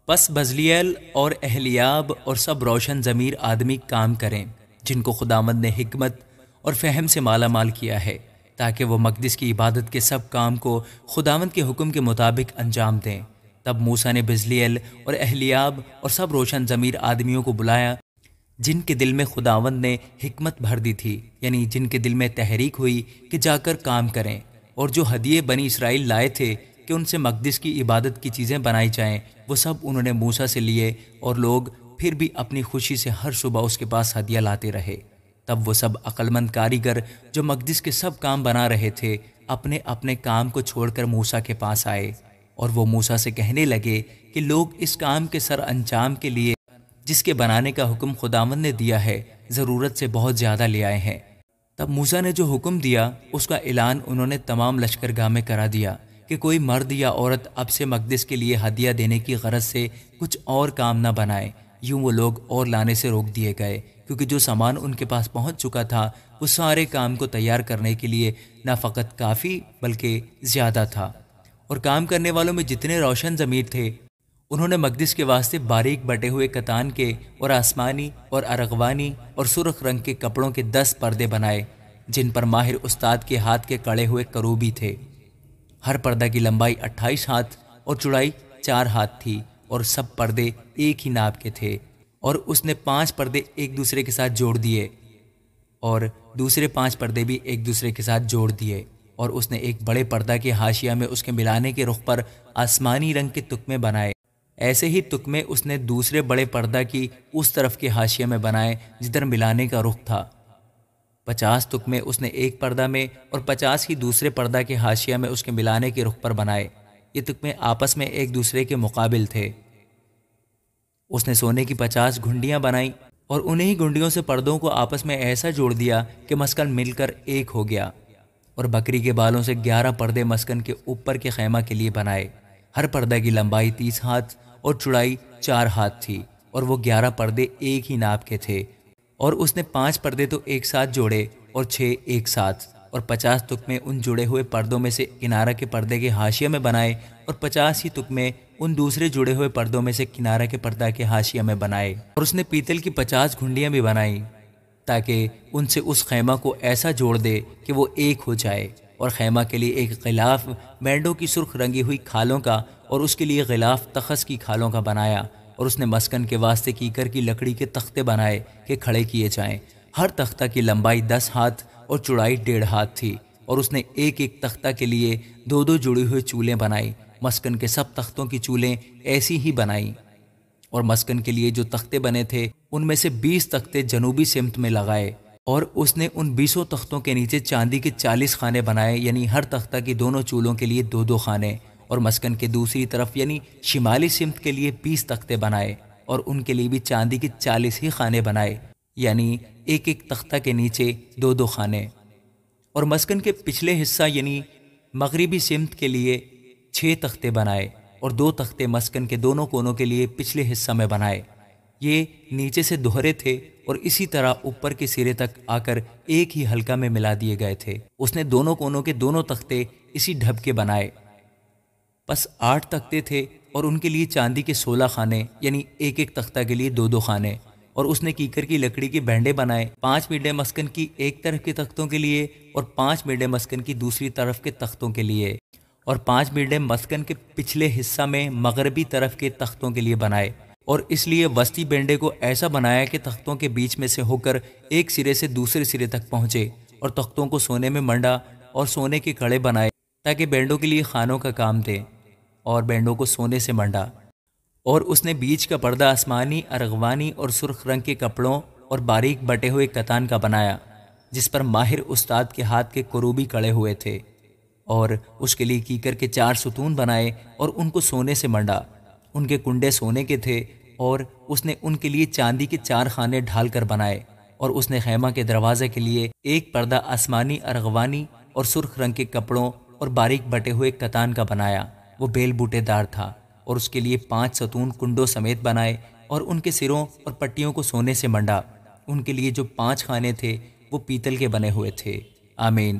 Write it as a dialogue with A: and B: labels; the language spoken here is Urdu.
A: پس بزلیل اور اہلیاب اور سب روشن ضمیر آدمی کام کریں جن کو خداوند نے حکمت اور فہم سے مالا مال کیا ہے، تاکہ وہ مقدس کی عبادت کے سب کام کو خداوند کے حکم کے مطابق انجام دیں۔ تب موسیٰ نے بزلیل اور اہلیاب اور سب روشن ضمیر آدمیوں کو بلایا جن کے دل میں خداوند نے حکمت بھر دی تھی، یعنی جن کے دل میں تحریک ہوئی کہ جا کر کام کریں، اور جو ہدیے بنی اسرائیل لائے تھے کہ ان سے مقدس کی عبادت کی چیزیں بنائی جائیں، وہ سب انہوں نے موسیٰ سے لیے، اور لوگ پھر بھی اپنی خوشی سے ہر صبح اس کے پاس ہدیہ لاتے رہے۔ تب وہ سب عقلمند کاریگر جو مقدس کے سب کام بنا رہے تھے اپنے اپنے کام کو چھوڑ کر موسیٰ کے پاس آئے، اور وہ موسیٰ سے کہنے لگے کہ لوگ اس کام کے سر انجام کے لیے جس کے بنانے کا حکم خداوند نے دیا ہے ضرورت سے بہت زیادہ لے آئے ہیں۔ تب موسیٰ نے جو حکم دیا اس کا اعلان انہوں نے تمام لشکرگاہ میں کرا دیا کہ کوئی مرد یا عورت اب سے مقدس کے لیے ہدیہ دینے کی غرض سے کچھ اور کام نہ بنائے۔ یوں وہ لوگ اور لانے سے روک دیے گئے، کیونکہ جو سامان ان کے پاس پہنچ چکا تھا وہ سارے کام کو تیار کرنے کے لیے نہ فقط کافی بلکہ زیادہ تھا۔ اور کام کرنے والوں میں جتنے روشن ضمیر تھے انہوں نے مقدس کے واسطے باریک بٹے ہوئے کتان کے اور آسمانی اور ارغوانی اور سرخ رنگ کے کپڑوں کے 10 پردے بنائے، جن پر ماہر استاد کے ہاتھ کے کڑے ہوئے کروبی تھے۔ ہر پردہ کی لمبائی 28 ہاتھ اور چوڑائی 4 ہاتھ تھی، اور سب پردے ایک ہی ناپ کے تھے۔ اور اس نے 5 پردے ایک دوسرے کے ساتھ جوڑ دیے، اور دوسرے 5 پردے بھی ایک دوسرے کے ساتھ جوڑ دیے۔ اور اس نے ایک بڑے پردہ کے حاشیہ میں اس کے ملانے کے رخ پر آسمانی رنگ کے تکمے بنائے۔ ایسے ہی تکمے اس نے دوسرے بڑے پردہ کی اس طرف کے حاشیے میں بنائے جدھر ملانے کا رخ تھا۔ 50 تکمے اس نے ایک پردہ میں اور 50 ہی دوسرے پردہ کے حاشیہ میں اس کے ملانے کے رخ پر بنائے۔ یہ تکمے آپس میں ایک دوسرے کے مقابل تھے۔ اس نے سونے کی 50 گھنڈیاں بنائیں اور انہی گھنڈیوں سے پردوں کو آپس میں ایسا جوڑ دیا کہ مسکن مل کر ایک ہو گیا۔ اور بکری کے بالوں سے 11 پردے مسکن کے اوپر کے خیمہ کے لیے بنائے۔ ہر پردہ کی لمبائی 30 ہاتھ اور چوڑائی 4 ہاتھ تھی، اور وہ 11 پردے ایک ہی ناپ کے تھے۔ اور اس نے 5 پردے تو ایک ساتھ جوڑے اور 6 ایک ساتھ، اور 50 تکمے ان جڑے ہوئے پردوں میں سے کنارہ کے پردے کے حاشیے میں بنائے، اور 50 ہی تکمے ان دوسرے جڑے ہوئے پردوں میں سے کنارہ کے پردہ کے حاشیے میں بنائے۔ اور اس نے پیتل کی 50 گھنڈیاں بھی بنائیں تاکہ ان سے اس خیمہ کو ایسا جوڑ دے کہ وہ ایک ہو جائے۔ اور خیمہ کے لیے ایک غلاف مینڈوں کی سرخ رنگی ہوئی کھالوں کا اور اس کے لیے غلاف تخس کی کھالوں کا بنایا۔ اور اس نے مسکن کے واسطے کیکر کی لکڑی کے تختے بنائے کہ کھڑے کیے جائیں۔ ہر تختہ کی لمبائی 10 ہاتھ اور چوڑائی 1.5 ہاتھ تھی، اور اس نے ایک ایک تختہ کے لیے 2 جڑی ہوئی چولیں بنائی۔ مسکن کے سب تختوں کی چولیں ایسی ہی بنائیں۔ اور مسکن کے لیے جو تختے بنے تھے ان میں سے 20 تختے جنوبی سمت میں لگائے۔ اور اس نے ان 20 تختوں کے نیچے چاندی کے 40 خانے بنائے، یعنی ہر تختہ کی دونوں چولوں کے لیے 2 خانے۔ اور مسکن کے دوسری طرف یعنی شمالی سمت کے لیے 20 تختے بنائے، اور ان کے لیے بھی چاندی کے 40 ہی خانے بنائے، یعنی ایک ایک تختہ کے نیچے 2 خانے۔ اور مسکن کے پچھلے حصہ یعنی مغربی سمت کے لیے 6 تختے بنائے، اور 2 تختے مسکن کے دونوں کونوں کے لیے پچھلے حصہ میں بنائے۔ یہ نیچے سے دوہرے تھے اور اسی طرح اوپر کے سرے تک آ کر ایک ہی حلقہ میں ملا دیے گئے تھے۔ اس نے دونوں کونوں کے دونوں تختے اسی ڈھب کے بنائے۔ پس 8 تختے تھے، اور ان کے لیے چاندی کے 16 خانے، یعنی ایک ایک تختہ کے لیے 2 خانے۔ اور اس نے کیکر کی لکڑی کے بینڈے بنائے، 5 میڈے مسکن کی ایک طرف کے تختوں کے لیے اور 5 میڈے مسکن کی دوسری طرف کے تختوں کے لیے، اور 5 میڈے مسکن کے پچھلے حصہ میں مغربی طرف کے تختوں کے لیے بنائے۔ اور اس لیے وسطی بینڈے کو ایسا بنایا کہ تختوں کے بیچ میں سے ہو کر ایک سرے سے دوسرے سرے تک پہنچے، اور تختوں کو سونے میں منڈا اور سونے کے کڑے بنائے تاکہ بینڈوں کے لیے خانوں کا کام دے، اور بینڈوں کو سونے سے منڈا۔ اور اس نے بیچ کا پردہ آسمانی، ارغوانی اور سرخ رنگ کے کپڑوں اور باریک بٹے ہوئے کتان کا بنایا، جس پر ماہر استاد کے ہاتھ کے کروبی کڑے ہوئے تھے۔ اور اس کے لیے کیکر کے 4 ستون بنائے اور ان کو سونے سے منڈا، ان کے کنڈے سونے کے تھے، اور اس نے ان کے لیے چاندی کے 4 خانے ڈھال کر بنائے۔ اور اس نے خیمہ کے دروازے کے لیے ایک پردہ آسمانی، ارغوانی اور سرخ رنگ کے کپڑوں اور باریک بٹے ہوئے کتان کا بنایا، وہ بیل بوٹے دار تھا۔ اور اس کے لیے 5 ستون کنڈوں سمیت بنائے، اور ان کے سروں اور پٹیوں کو سونے سے منڈا۔ ان کے لیے جو 5 خانے تھے وہ پیتل کے بنے ہوئے تھے۔ آمین۔